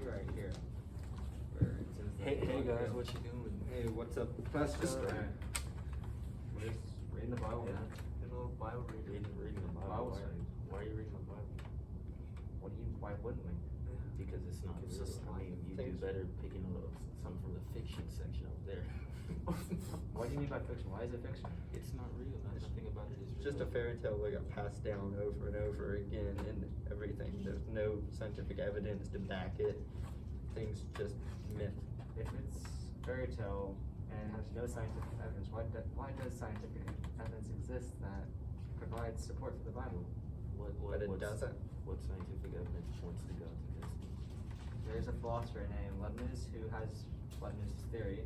right here. Where it says that Hey guys, what you doing? Hey, what's up, Pastor? We're just reading the Bible, man. A little Bible reading. Reading the Bible. Why are you reading the Bible? Why wouldn't we? Because it's not real. I mean, you do better picking up some from the fiction section over there. What do you mean by fiction? Why is it fiction? It's not real. Nothing about it is real. It's just a fairy tale that got passed down over and over again and everything. There's no scientific evidence to back it. Things just myth. If it's fairy tale and has no scientific evidence, why does scientific evidence exist that provides support for the Bible? But it doesn't. What scientific evidence points to God's existence? There's a philosopher named Leibniz who has Leibniz's theory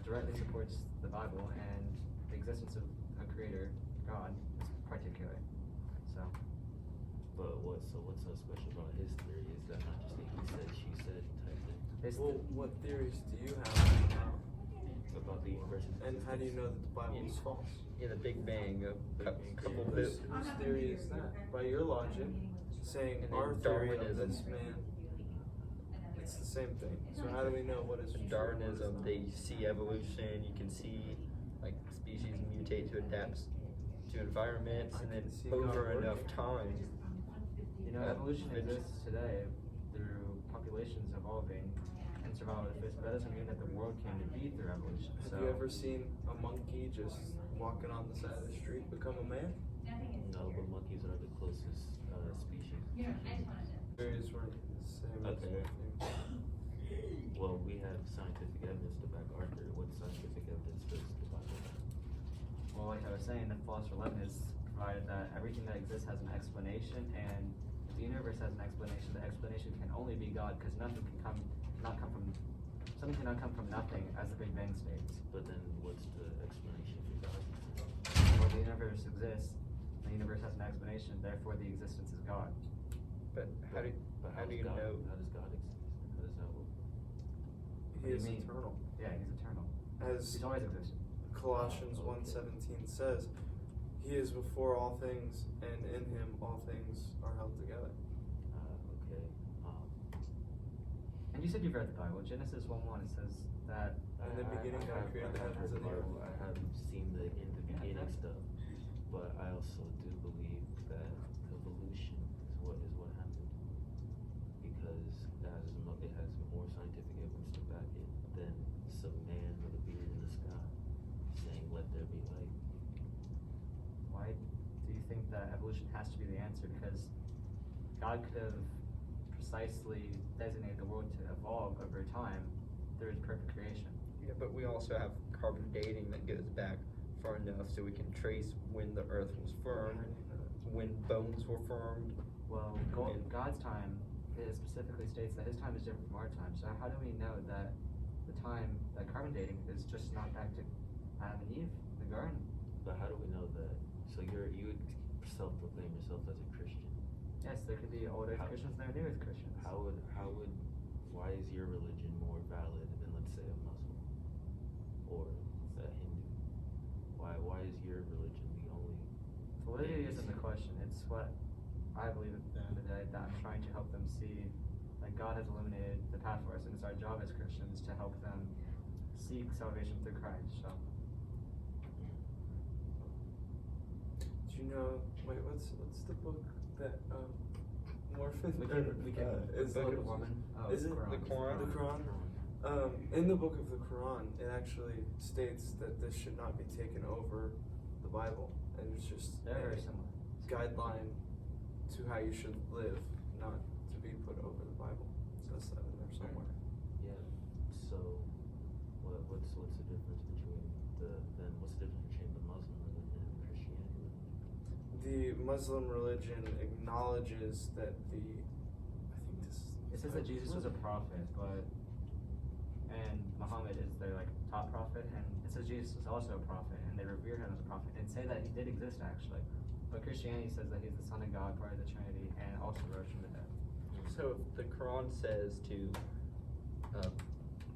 directly supports the Bible and the existence of a creator, God, in particular. So. But what's so special about his theory? Is that not just a he said, she said type thing? Well, what theories do you have About the universe? and how do you know that the Bible is false? In the Big Bang, a couple Whose bits. theory is that? By your logic, saying And our then theory of Darwinism. this man, it's the same thing. So how do we know what is true? Darwinism, they see evolution. You can see like species mutate to adapt to environments, and then See God over working. enough time. You know, evolution exists today through populations evolving and survival of the fittest, but that doesn't mean that the world came to be through evolution. Have you ever seen a monkey just walking on the side of the street become a man? No, but monkeys are the closest species. Theories were the same. Okay. Well, we have scientific evidence to back our theory. What scientific evidence does the Bible have? Well, like I was saying, the philosopher Leibniz provided that everything that exists has an explanation, and if the universe has an explanation, the explanation can only be God, because something cannot come from nothing, as the Big Bang states. But then what's the explanation for God? Well, the universe exists, the universe has an explanation, therefore the existence is God. But how do you know? How does God exist? How does that work? He What do is you mean? eternal. Yeah, he's eternal. As He's always existed. Colossians 1:17 says, he is before all things, and in him all things are held together. Okay. And you said you've read the Bible. Genesis 1:1, it says that In the beginning, God created the heavens and the earth. I haven't seen the in the beginning stuff, but I also do believe that evolution is what happened, because it has more scientific evidence to back it than some man with a beard in the sky saying, "Let there be light." why do you think that evolution has to be the answer? Because God could have precisely designated the world to evolve over time through his perfect creation. Yeah, but we also have carbon dating that goes back far enough so we can trace when the Earth was formed, when bones were formed. Well, God's time specifically states that his time is different from our time. So how do we know that the time that carbon dating is just not back to Adam and Eve, the garden? But how do we know that? So you would self-proclaim yourself as a Christian. Yes, there could be old Earth Christians and there are new Earth Christians. Why is your religion more valid than, let's say, a Muslim or a Hindu? Why is your religion the only? Validity isn't the question. It's what I believe at the end of the day, that I'm trying to help them see that God has illuminated the path for us, and it's our job as Christians to help them seek salvation through Christ. So. Do you know? Wait, what's the book that Morphin? We can is Book like of Mormon. Oh, is it Quran. The Quran? The Quran. In the book of the Quran, it actually states that this should not be taken over the Bible, and it's just They're very similar. guideline to how you should live, not to be put over the Bible. It says that in there somewhere. Yeah. So, what's the difference between what's the difference between the Muslim religion and Christianity? The Muslim religion acknowledges that It says that Jesus was a prophet, and Muhammad is their top prophet, and it says Jesus was also a prophet, and they revere him as a prophet, and say that he did exist actually. But Christianity says that he's the Son of God, part of the Trinity, and also rose from the dead. So if the Quran says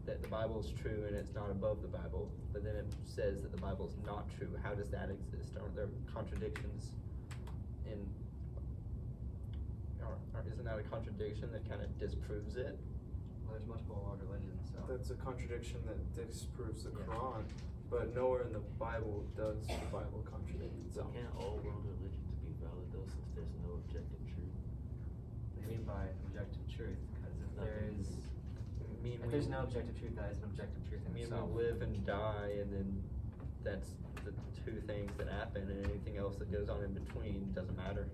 that the Bible is true and it's not above the Bible, but then it says that the Bible is not true, how does that exist? Aren't there contradictions isn't that a contradiction that kind of disproves it? Well, there's multiple world religions, so. That's a contradiction that disproves the Yeah. Quran, but nowhere in the Bible does the Bible contradict So itself. can't all world religions be valid though, since there's no objective truth? What do you mean by objective truth? Because if there is, if I mean, there's no objective truth, that is an objective truth I in mean, itself. we live and die, and then that's the two things that happen, and anything else that goes on in between doesn't matter.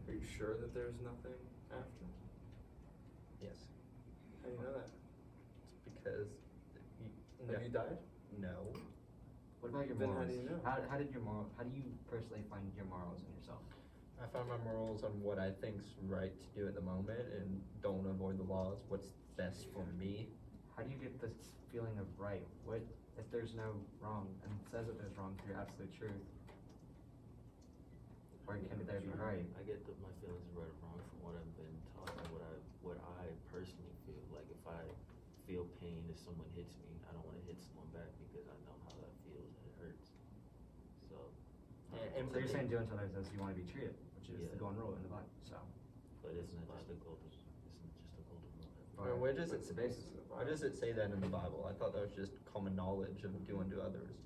Are you sure that there's nothing after? Yes. How do you know that? It's because Have you died? No. What about your Then how morals? do you know? How do you personally find your morals in yourself? I find my morals on what I think's right to do at the moment, and don't avoid the laws. What's best for me? How do you get this feeling of right? What if there's no wrong, and it says that there's wrong through absolute truth? Or can there be right? I get my feelings right or wrong from what I've been taught and what I personally feel. Like if I feel pain if someone hits me, I don't want to hit someone back because I know how that feels and it hurts. So. And So you're saying do unto others as you want to be treated, which is the Yeah. golden rule in the Bible. So. But isn't it just a golden? Isn't it just a golden rule? Well, where does What's it? the basis of the Why does it say that in the Bible? I thought that was just common knowledge of do unto others.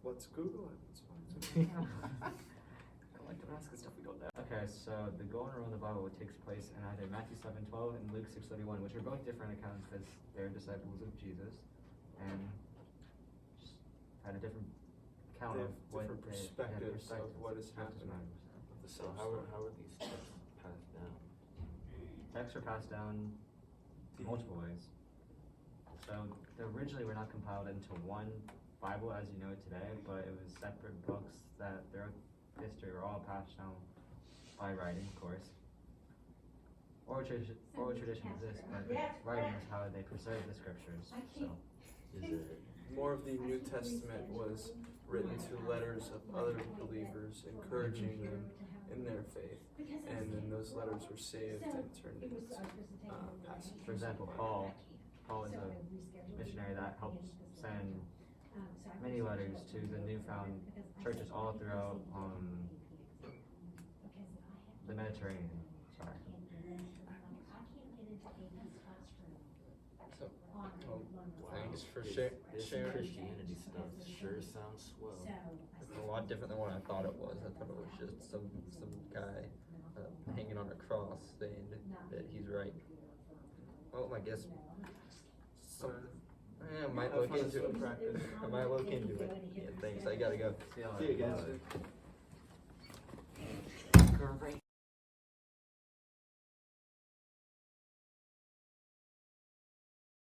Let's Google it. It's fine. I like to ask the stuff we don't know. Okay, so the golden rule in the Bible takes place in either Matthew 7:12 and Luke 6:31, which are both different accounts because they're disciples of Jesus, and just had a different account They of have what different they perspectives of what is perspectives. happening. So how are these texts passed down? Texts are passed down multiple ways. So they originally were not compiled into one Bible as you know it today, but it was separate books that throughout history were all passed down by writing, of course. Oral tradition exists, but writing is how they preserve the scriptures. So Is there More of the New Testament was written to letters of other believers, encouraging them in their faith, and then those letters were saved and turned into passages. for example, Paul is a missionary that helped send many letters to the newfound churches all throughout the Mediterranean. Sorry. So, well, thanks for this sharing. Christianity stuff sure sounds swell. It's a lot different than what I thought it was. I thought it was just some guy hanging on a cross saying that he's right. Well, I guess I might look into it. I might look into it. Yeah, thanks. I gotta go. See you See you later. guys. Great.